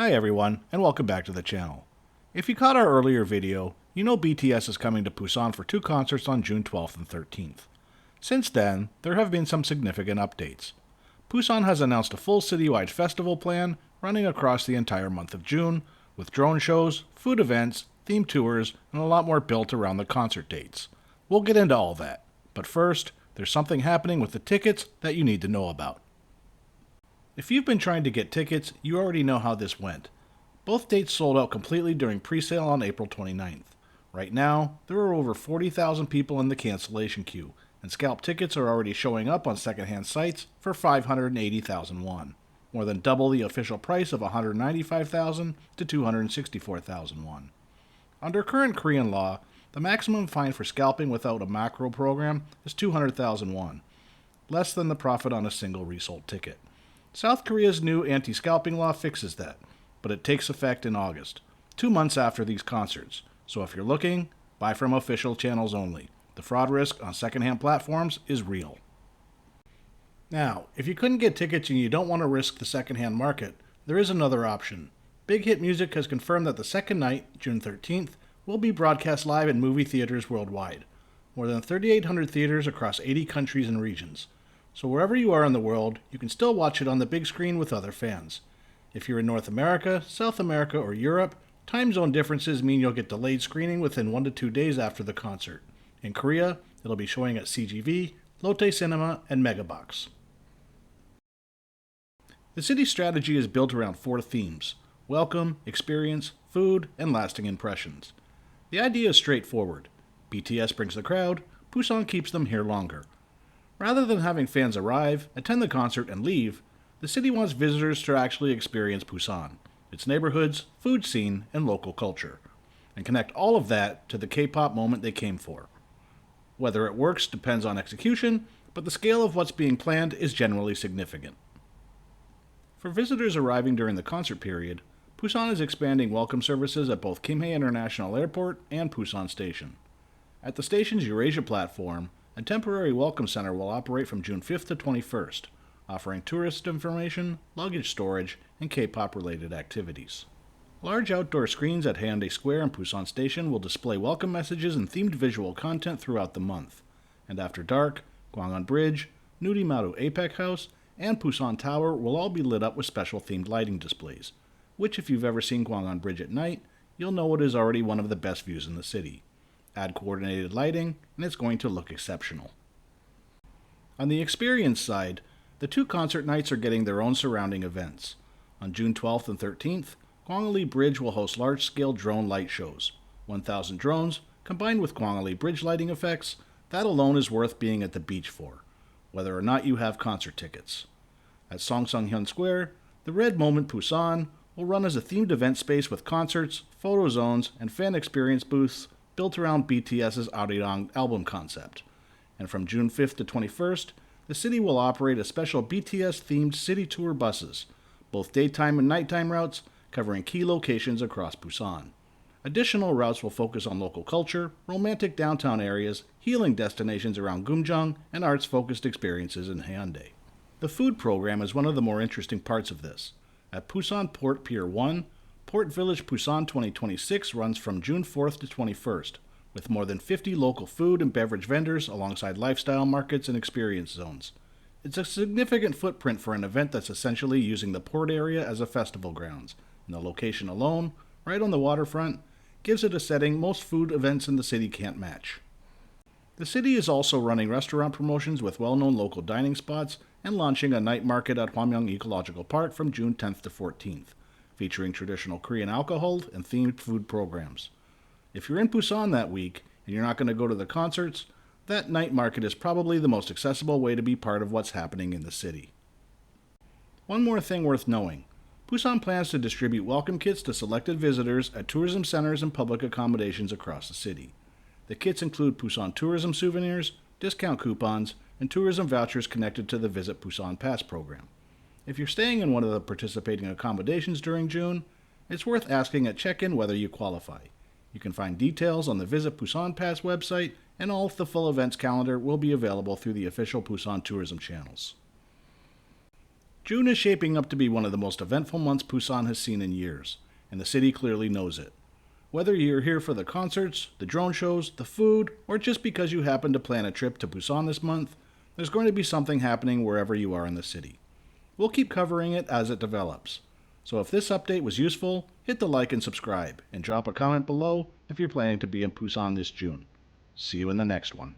Hi everyone, and welcome back to the channel. If you caught our earlier video, you know BTS is coming to Busan for two concerts on June 12th and 13th. Since then, there have been some significant updates. Busan has announced a full citywide festival plan running across the entire month of June, with drone shows, food events, themed tours, and a lot more built around the concert dates. We'll get into all that, but first, there's something happening with the tickets that you need to know about. If you've been trying to get tickets, you already know how this went. Both dates sold out completely during pre-sale on April 29th. Right now, there are over 40,000 people in the cancellation queue, and scalped tickets are already showing up on secondhand sites for 580,000 won, more than double the official price of 195,000 to 264,000 won. Under current Korean law, the maximum fine for scalping without a macro program is 200,000 won, less than the profit on a single resold ticket. South Korea's new anti-scalping law fixes that, but it takes effect in August, 2 months after these concerts. So if you're looking, buy from official channels only. The fraud risk on secondhand platforms is real. Now, if you couldn't get tickets and you don't want to risk the secondhand market, there is another option. Big Hit Music has confirmed that the second night, June 13th, will be broadcast live in movie theaters worldwide. More than 3,800 theaters across 80 countries and regions. So wherever you are in the world, you can still watch it on the big screen with other fans. If you're in North America, South America, or Europe, time zone differences mean you'll get delayed screening within 1 to 2 days after the concert. In Korea, it'll be showing at CGV, Lotte Cinema, and Megabox. The city's strategy is built around 4 themes: welcome, experience, food, and lasting impressions. The idea is straightforward. BTS brings the crowd, Busan keeps them here longer. Rather than having fans arrive, attend the concert, and leave, the city wants visitors to actually experience Busan, its neighborhoods, food scene, and local culture, and connect all of that to the K-pop moment they came for. Whether it works depends on execution, but the scale of what's being planned is generally significant. For visitors arriving during the concert period, Busan is expanding welcome services at both Kimhae International Airport and Busan Station. At the station's Eurasia platform, a temporary welcome center will operate from June 5th to 21st, offering tourist information, luggage storage, and K-pop related activities. Large outdoor screens at Hyundai Square and Busan Station will display welcome messages and themed visual content throughout the month. And after dark, Gwangan Bridge, Nurimaru APEC House, and Busan Tower will all be lit up with special themed lighting displays, which if you've ever seen Gwangan Bridge at night, you'll know it is already one of the best views in the city. Add coordinated lighting, and it's going to look exceptional. On the experience side, the 2 concert nights are getting their own surrounding events. On June 12th and 13th, Gwangali Bridge will host large-scale drone light shows. 1,000 drones, combined with Gwangali Bridge lighting effects, that alone is worth being at the beach for, whether or not you have concert tickets. At Songsanghyeon Square, the Red Moment Busan will run as a themed event space with concerts, photo zones, and fan experience booths built around BTS's Arirang album concept. And from June 5th to 21st, the city will operate a special BTS-themed city tour buses, both daytime and nighttime routes, covering key locations across Busan. Additional routes will focus on local culture, romantic downtown areas, healing destinations around Gumjeong, and arts-focused experiences in Hyundai. The food program is one of the more interesting parts of this. At Busan Port Pier 1, Port Village Busan 2026 runs from June 4th to 21st, with more than 50 local food and beverage vendors alongside lifestyle markets and experience zones. It's a significant footprint for an event that's essentially using the port area as a festival grounds, and the location alone, right on the waterfront, gives it a setting most food events in the city can't match. The city is also running restaurant promotions with well-known local dining spots and launching a night market at Hwamyeong Ecological Park from June 10th to 14th, featuring traditional Korean alcohol and themed food programs. If you're in Busan that week and you're not going to go to the concerts, that night market is probably the most accessible way to be part of what's happening in the city. One more thing worth knowing. Busan plans to distribute welcome kits to selected visitors at tourism centers and public accommodations across the city. The kits include Busan tourism souvenirs, discount coupons, and tourism vouchers connected to the Visit Busan Pass program. If you're staying in one of the participating accommodations during June, it's worth asking at check-in whether you qualify. You can find details on the Visit Busan Pass website, and all of the full events calendar will be available through the official Busan tourism channels. June is shaping up to be one of the most eventful months Busan has seen in years, and the city clearly knows it. Whether you're here for the concerts, the drone shows, the food, or just because you happen to plan a trip to Busan this month, there's going to be something happening wherever you are in the city. We'll keep covering it as it develops. So if this update was useful, hit the like and subscribe, and drop a comment below if you're planning to be in Busan this June. See you in the next one.